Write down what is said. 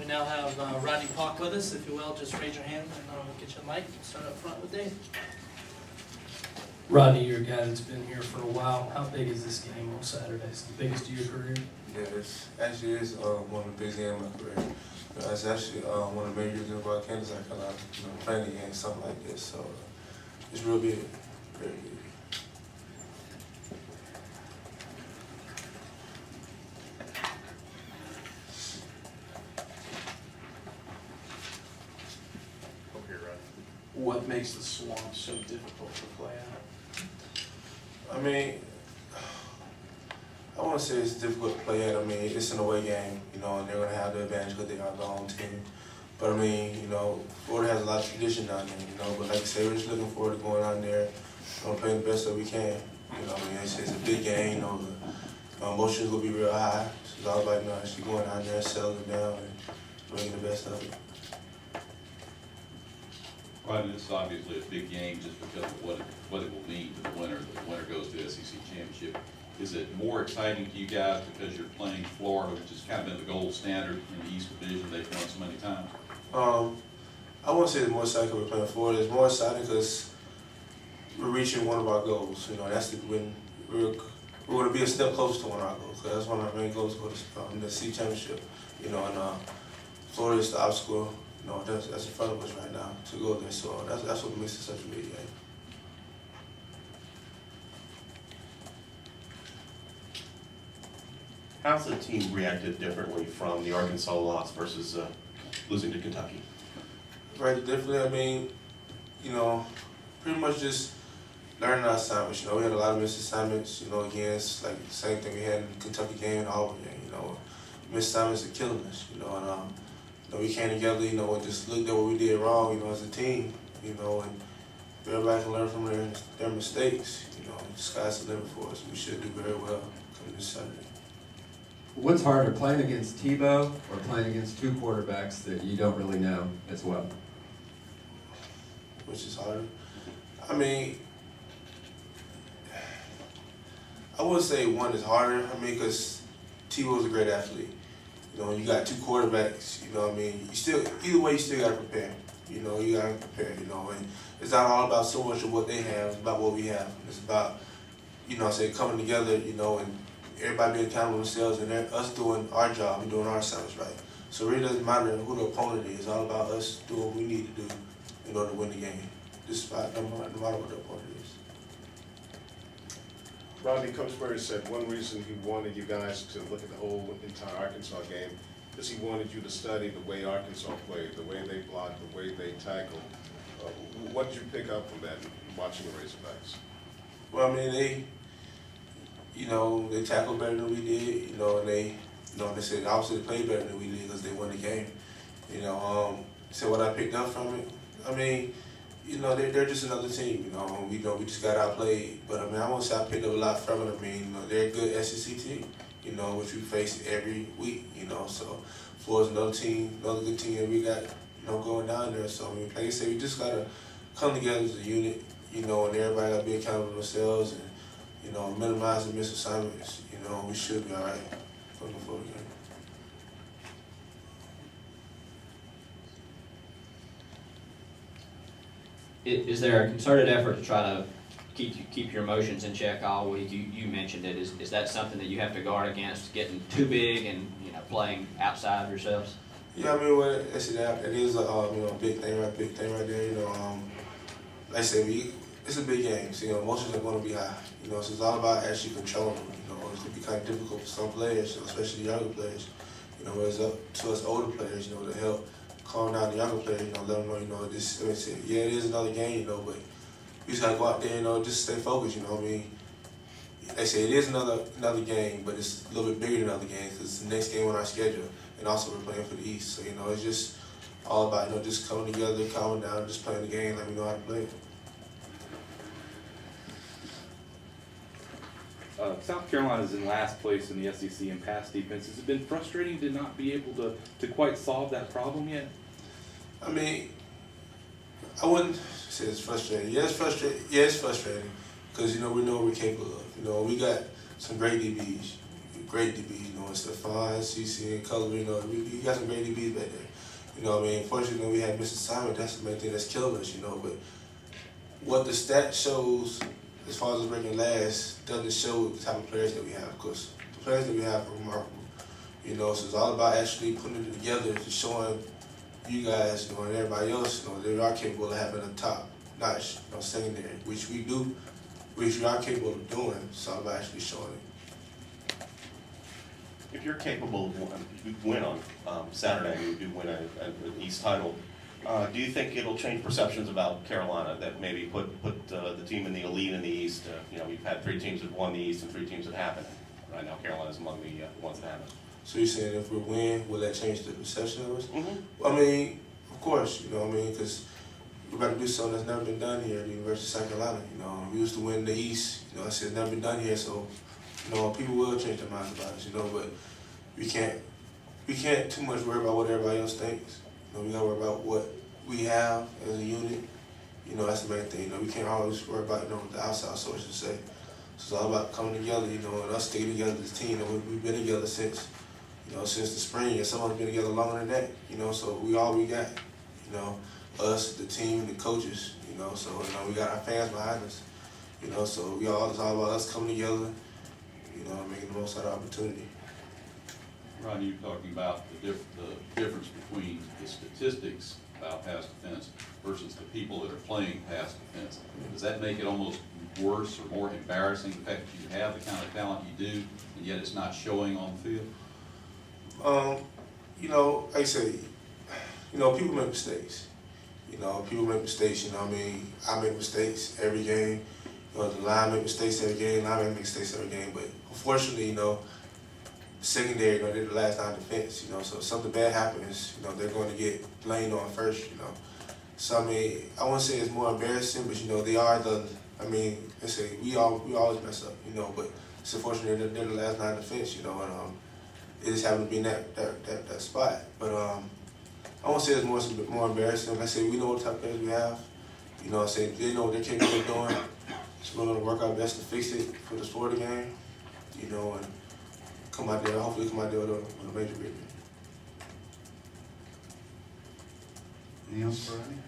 We now have Rodney Paulk with us. If you will, just raise your hand and we'll get you a mic. Start up front with Dave. Rodney, you're a guy that's been here for a while. How big is this game on Saturday? Is it the biggest of your career? Yeah, it's actually one of the biggest games of my career. It's actually one of the major reasons why I came to South Carolina, playing the game, something like this. So it's real big, very big. What makes the Swamp so difficult to play out? I mean, I want to say it's difficult to play at. I mean, it's an away game, and they're going to have the advantage because they are their own team. But I mean, Florida has a lot of tradition down there, but like I say, we're just looking forward to going down there, playing the best that we can. I mean, it's a big game, the emotions will be real high. So it's all about, actually going down there, settling down, and bringing the best of it. Right, and this is obviously a big game just because of what it will mean to the winner. The winner goes to the SEC championship. Is it more exciting to you guys because you're playing Florida, which has kind of been the gold standard in the East Division they've won so many times? I won't say it's more exciting because we're playing Florida. It's more exciting because we're reaching one of our goals. That's the win. We're going to be a step closer to one of our goals. Because that's one of our main goals, go to the SEC championship. And Florida is the obstacle. That's in front of us right now to go there. So that's what makes it such a big game. How's the team reacted differently from the Arkansas loss versus losing to Kentucky? Right, differently. I mean, pretty much just learning our assignments. We had a lot of missed assignments. Again, it's like the same thing we had in the Kentucky game and Auburn game. Missed assignments are killing us. We came together, and just looked at what we did wrong, as a team, and everybody can learn from their mistakes, the sky's the limit for us. We should do very well coming this Sunday. What's harder, playing against Tebow or playing against two quarterbacks that you don't really know as well? Which is harder? I mean, I would say one is harder, because Tebow's a great athlete. You got two quarterbacks, you still, either way, you still got to prepare. You got to prepare, and it's not all about so much of what they have, it's about what we have. It's about, coming together, and everybody being accountable themselves, and us doing our job and doing our assignments right. So it really doesn't matter who the opponent is, it's all about us doing what we need to do in order to win the game, despite no matter what the opponent is. Rodney, Coach Berry said one reason he wanted you guys to look at the whole entire Arkansas game is he wanted you to study the way Arkansas played, the way they blocked, the way they tackled. What did you pick up from that watching the Razorbacks? Well, I mean, they tackled better than we did, and they said obviously they played better than we did because they won the game. So what I picked up from it, I mean, they're just another team. We just got outplayed. But I mean, I won't say I picked up a lot from it. I mean, they're a good SEC team. Which we face every week. So Florida's another team, another good team that we got. Going down there. So I mean, like I said, we just gotta come together as a unit. And everybody gotta be accountable for themselves and minimize the missed assignments. We should be all right for the Florida game. Is there a concerted effort to try to keep your emotions in check all week? You mentioned it. Is that something that you have to guard against, getting too big and playing outside of yourselves? Yeah, I mean, it is a big thing right there. Like I said, it's a big game. So emotions are going to be high. So it's all about actually controlling them. It's going to be kind of difficult for some players, especially the younger players. It's up to us older players, to help calm down the younger players, let them know, this. It is another game, but we just gotta go out there, just stay focused. I mean, they say it is another game, but it's a little bit bigger than other games because it's the next game on our schedule, and also we're playing for the East. So it's just all about just coming together, calming down, just playing the game like we know how to play it. South Carolina's in last place in the SEC in pass defense. Has it been frustrating to not be able to quite solve that problem yet? I mean, I wouldn't say it's frustrating. Yeah, it's frustrating. Yeah, it's frustrating because we know what we're capable of. We got some great DBs, great DBs, you know, it's Stephon, CC, and Color, you know, we got some great DBs back there. You know what I mean? Fortunately, we had Mr. Simon, that's the main thing that's killing us, you know, but what the stat shows, as far as us breaking last, doesn't show the type of players that we have, because the players that we have are remarkable. You know, so it's all about actually putting it together, to showing you guys, you know, and everybody else, you know, they are capable of having a top notch, you know, secondary, which we do, which we are capable of doing. It's all about actually showing it. If you're capable of win on Saturday, you do win an East title, do you think it'll change perceptions about Carolina, that maybe put the team in the elite in the East? You know, we've had 3 teams that won the East and 3 teams that haven't. Right now, Carolina's among the ones that haven't. So you're saying if we win, will that change the perception of us? Mm-hmm. I mean, of course, you know what I mean, because we're about to do something that's never been done here at the University of South Carolina. You know, we used to win the East. You know, I said it's never been done here, so you know people will change their minds about us. You know, but we can't too much worry about what everybody else thinks. You know, we gotta worry about what we have as a unit. You know, that's the main thing. You know, we can't always worry about, you know, what the outside sources say. So it's all about coming together, you know, and us sticking together as a team. And we've been together since the spring, and some of us been together longer than that. You know, so we all we got. You know, us, the team, the coaches. You know, so you know we got our fans behind us. You know, so it's all about us coming together. You know, making the most out of the opportunity. Ron, you're talking about the difference between the statistics about pass defense versus the people that are playing pass defense. Does that make it almost worse or more embarrassing, the fact that you have the kind of talent you do, and yet it's not showing on the field? You know, like I say, you know, people make mistakes. You know, people make mistakes, you know what I mean? I make mistakes every game. You know, the line make mistakes every game, linemen make mistakes every game. But unfortunately, you know, secondary, you know, they're the last line defense, you know, so if something bad happens, you know, they're going to get blamed on first, you know. So, I mean, I wouldn't say it's more embarrassing, but, you know, they are let's say, we always mess up, you know, but it's unfortunate they're the last line defense, you know, and it just happened to be in that spot. But I won't say it's more embarrassing. Like I say, we know what type of players we have. You know what I'm saying? They know what they're capable of doing. So we're going to work our best to fix it for the Florida game, you know, and hopefully come out there with a major victory. Anything else for Rodney?